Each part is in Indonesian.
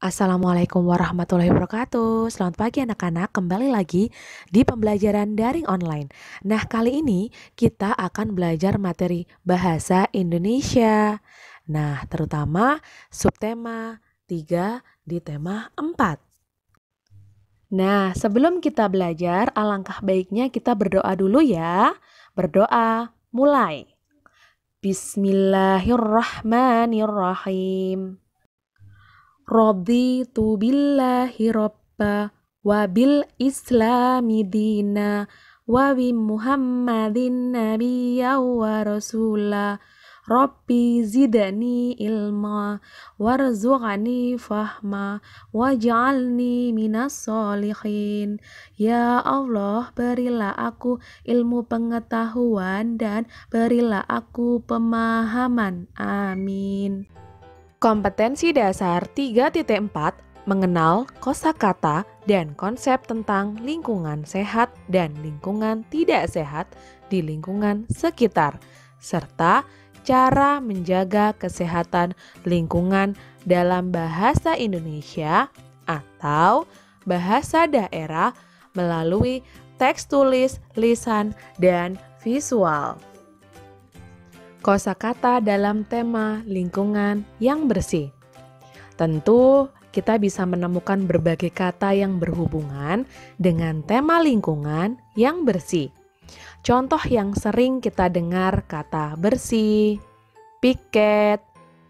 Assalamualaikum warahmatullahi wabarakatuh. Selamat pagi anak-anak, kembali lagi di pembelajaran daring online. Nah, kali ini kita akan belajar materi bahasa Indonesia. Nah, terutama subtema 3 di tema 4. Nah, sebelum kita belajar, alangkah baiknya kita berdoa dulu ya. Berdoa, mulai. Bismillahirrahmanirrahim. Raditu billahi robba wa bil islami dina wa bi muhammadin nabiyya wa rasula Rabbi zidani ilma warzuqani fahma waj'alni minas solihin. Ya Allah, berilah aku ilmu pengetahuan dan berilah aku pemahaman. Amin. Kompetensi dasar 3.4 mengenal kosakata dan konsep tentang lingkungan sehat dan lingkungan tidak sehat di lingkungan sekitar, serta cara menjaga kesehatan lingkungan dalam bahasa Indonesia atau bahasa daerah melalui teks tulis, lisan, dan visual. Kosakata dalam tema lingkungan yang bersih. Tentu kita bisa menemukan berbagai kata yang berhubungan dengan tema lingkungan yang bersih. Contoh yang sering kita dengar kata bersih, piket,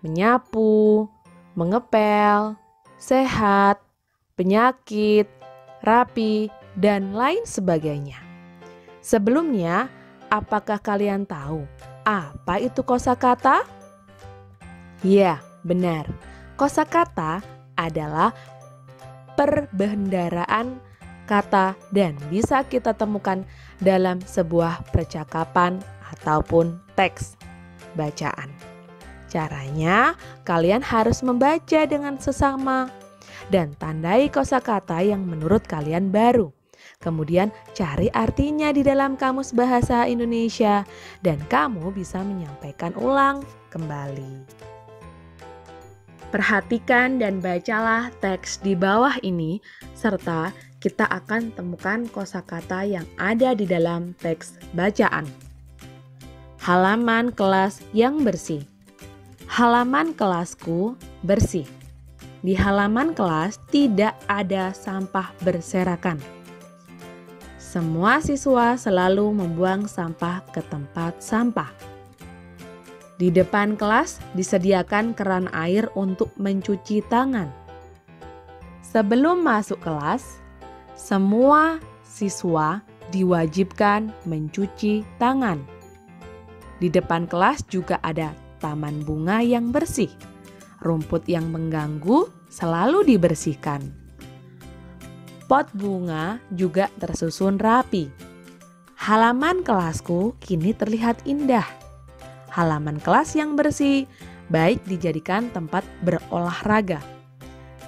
menyapu, mengepel, sehat, penyakit, rapi, dan lain sebagainya. Sebelumnya, apakah kalian tahu apa itu kosakata? Ya, benar. Kosakata adalah perbendaharaan kata dan bisa kita temukan dalam sebuah percakapan ataupun teks bacaan. Caranya, kalian harus membaca dengan sesama dan tandai kosakata yang menurut kalian baru. Kemudian cari artinya di dalam kamus bahasa Indonesia dan kamu bisa menyampaikan ulang kembali. Perhatikan dan bacalah teks di bawah ini serta kita akan temukan kosakata yang ada di dalam teks bacaan. Halaman kelas yang bersih. Halaman kelasku bersih. Di halaman kelas tidak ada sampah berserakan. Semua siswa selalu membuang sampah ke tempat sampah. Di depan kelas disediakan keran air untuk mencuci tangan. Sebelum masuk kelas, semua siswa diwajibkan mencuci tangan. Di depan kelas juga ada taman bunga yang bersih. Rumput yang mengganggu selalu dibersihkan. Pot bunga juga tersusun rapi. Halaman kelasku kini terlihat indah. Halaman kelas yang bersih baik dijadikan tempat berolahraga.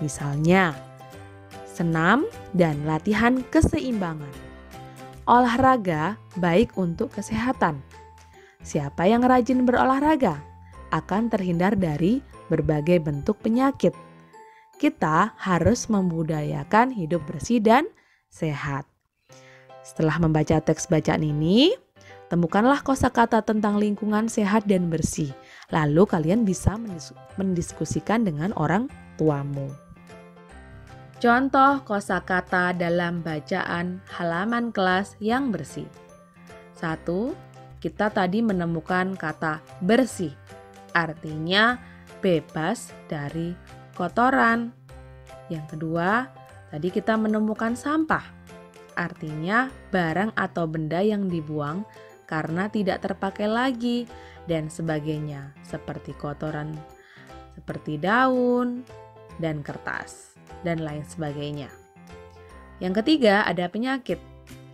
Misalnya, senam dan latihan keseimbangan. Olahraga baik untuk kesehatan. Siapa yang rajin berolahraga akan terhindar dari berbagai bentuk penyakit. Kita harus membudayakan hidup bersih dan sehat. Setelah membaca teks bacaan ini, temukanlah kosakata tentang lingkungan sehat dan bersih. Lalu kalian bisa mendiskusikan dengan orang tuamu. Contoh kosakata dalam bacaan halaman kelas yang bersih. 1. Kita tadi menemukan kata bersih. Artinya bebas dari kotoran. Yang kedua, tadi kita menemukan sampah. Artinya barang atau benda yang dibuang karena tidak terpakai lagi dan sebagainya, seperti kotoran seperti daun dan kertas dan lain sebagainya. Yang ketiga, ada penyakit.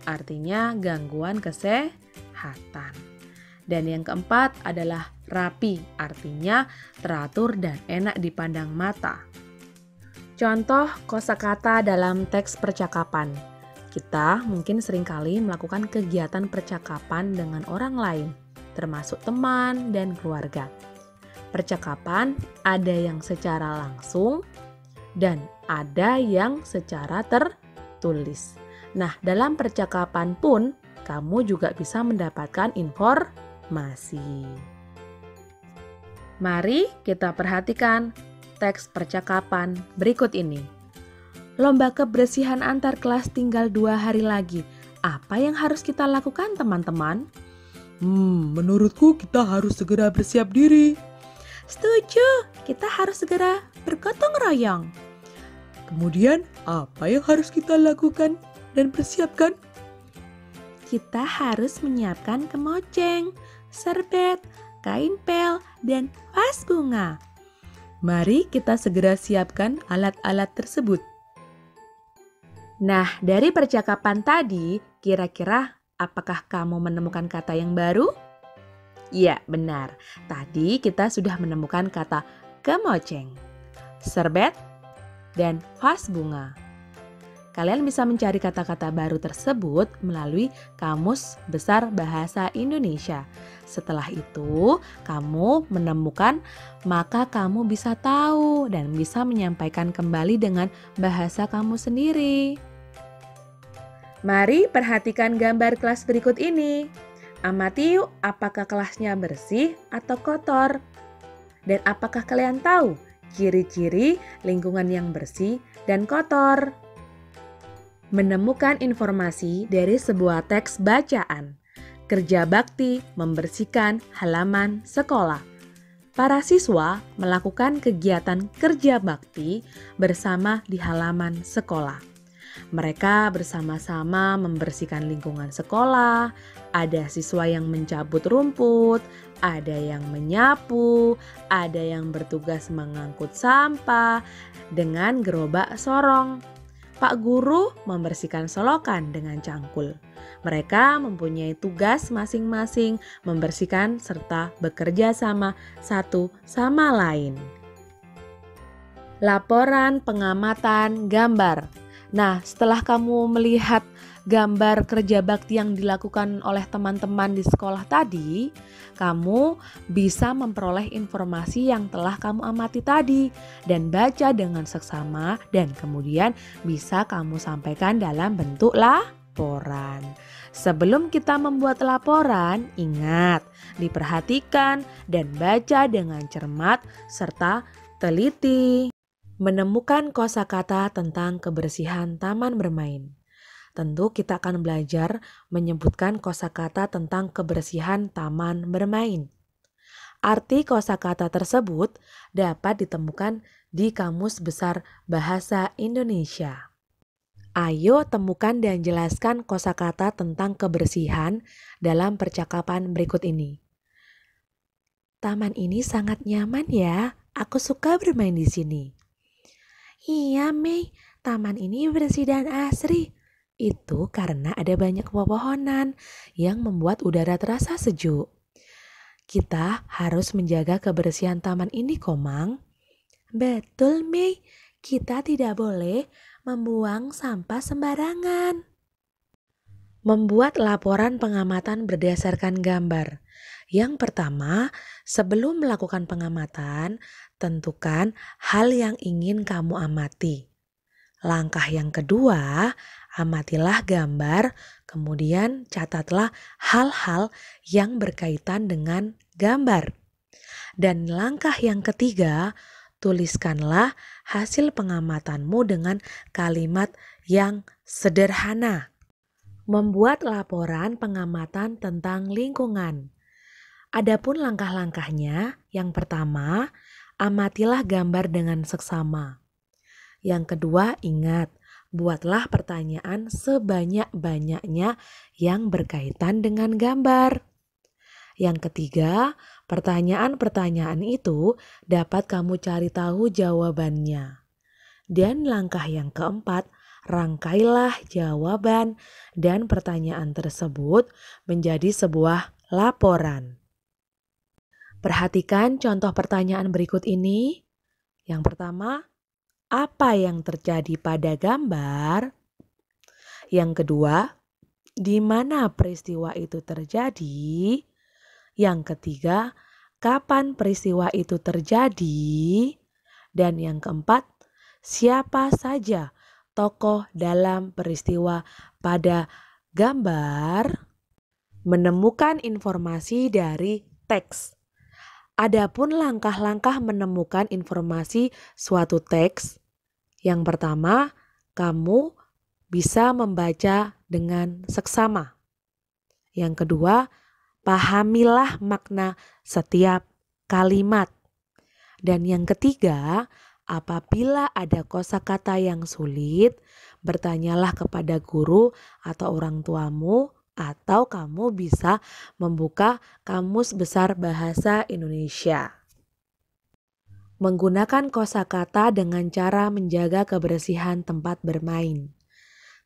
Artinya gangguan kesehatan. Dan yang keempat adalah rapi, artinya teratur dan enak dipandang mata. Contoh kosakata dalam teks percakapan. Kita mungkin seringkali melakukan kegiatan percakapan dengan orang lain, termasuk teman dan keluarga. Percakapan ada yang secara langsung dan ada yang secara tertulis. Nah, dalam percakapan pun kamu juga bisa mendapatkan informasi. Mari kita perhatikan teks percakapan berikut ini. Lomba kebersihan antar kelas tinggal 2 hari lagi. Apa yang harus kita lakukan, teman-teman? Menurutku kita harus segera bersiap diri. Setuju, kita harus segera bergotong royong. Kemudian, apa yang harus kita lakukan dan persiapkan? Kita harus menyiapkan kemoceng, serbet, kain pel, dan vas bunga. Mari kita segera siapkan alat-alat tersebut. Nah, dari percakapan tadi, kira-kira apakah kamu menemukan kata yang baru? Ya, benar. Tadi kita sudah menemukan kata kemoceng, serbet, dan vas bunga. Kalian bisa mencari kata-kata baru tersebut melalui Kamus Besar Bahasa Indonesia. Setelah itu, kamu menemukan, maka kamu bisa tahu dan bisa menyampaikan kembali dengan bahasa kamu sendiri. Mari perhatikan gambar kelas berikut ini. Amati yuk, apakah kelasnya bersih atau kotor? Dan apakah kalian tahu ciri-ciri lingkungan yang bersih dan kotor? Menemukan informasi dari sebuah teks bacaan. Kerja bakti membersihkan halaman sekolah. Para siswa melakukan kegiatan kerja bakti bersama di halaman sekolah. Mereka bersama-sama membersihkan lingkungan sekolah. Ada siswa yang mencabut rumput, ada yang menyapu, ada yang bertugas mengangkut sampah dengan gerobak sorong. Pak guru membersihkan solokan dengan cangkul. Mereka mempunyai tugas masing-masing membersihkan serta bekerja sama satu sama lain. Laporan pengamatan gambar. Nah, setelah kamu melihat gambar kerja bakti yang dilakukan oleh teman-teman di sekolah tadi, kamu bisa memperoleh informasi yang telah kamu amati tadi dan baca dengan seksama dan kemudian bisa kamu sampaikan dalam bentuk laporan. Sebelum kita membuat laporan, ingat, diperhatikan dan baca dengan cermat serta teliti. Menemukan kosakata tentang kebersihan taman bermain. Tentu kita akan belajar menyebutkan kosakata tentang kebersihan taman bermain. Arti kosakata tersebut dapat ditemukan di Kamus Besar Bahasa Indonesia. Ayo temukan dan jelaskan kosakata tentang kebersihan dalam percakapan berikut ini. Taman ini sangat nyaman ya, aku suka bermain di sini. Iya, Mei, taman ini bersih dan asri. Itu karena ada banyak pepohonan yang membuat udara terasa sejuk. Kita harus menjaga kebersihan taman ini, Komang. Betul, Mei. Kita tidak boleh membuang sampah sembarangan. Membuat laporan pengamatan berdasarkan gambar. Yang pertama, sebelum melakukan pengamatan, tentukan hal yang ingin kamu amati. Langkah yang kedua, amatilah gambar, kemudian catatlah hal-hal yang berkaitan dengan gambar. Dan langkah yang ketiga, tuliskanlah hasil pengamatanmu dengan kalimat yang sederhana. Membuat laporan pengamatan tentang lingkungan. Adapun langkah-langkahnya, yang pertama, amatilah gambar dengan seksama. Yang kedua, ingat, buatlah pertanyaan sebanyak-banyaknya yang berkaitan dengan gambar. Yang ketiga, pertanyaan-pertanyaan itu dapat kamu cari tahu jawabannya. Dan langkah yang keempat, rangkailah jawaban dan pertanyaan tersebut menjadi sebuah laporan. Perhatikan contoh pertanyaan berikut ini. Yang pertama, apa yang terjadi pada gambar? Yang kedua, di mana peristiwa itu terjadi? Yang ketiga, kapan peristiwa itu terjadi? Dan yang keempat, siapa saja tokoh dalam peristiwa pada gambar, menemukan informasi dari teks. Adapun langkah-langkah menemukan informasi suatu teks, yang pertama, kamu bisa membaca dengan seksama. Yang kedua, pahamilah makna setiap kalimat. Dan yang ketiga, apabila ada kosakata yang sulit, bertanyalah kepada guru atau orang tuamu, atau kamu bisa membuka Kamus Besar Bahasa Indonesia. Menggunakan kosakata dengan cara menjaga kebersihan tempat bermain.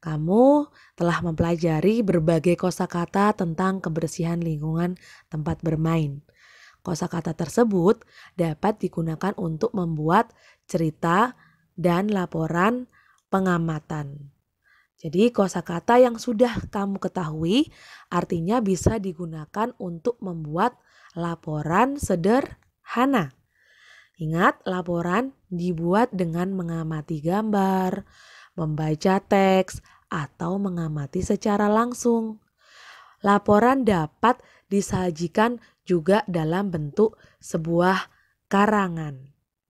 Kamu telah mempelajari berbagai kosakata tentang kebersihan lingkungan tempat bermain. Kosakata tersebut dapat digunakan untuk membuat cerita dan laporan pengamatan. Jadi kosakata yang sudah kamu ketahui artinya bisa digunakan untuk membuat laporan sederhana. Ingat, laporan dibuat dengan mengamati gambar, membaca teks, atau mengamati secara langsung. Laporan dapat disajikan juga dalam bentuk sebuah karangan.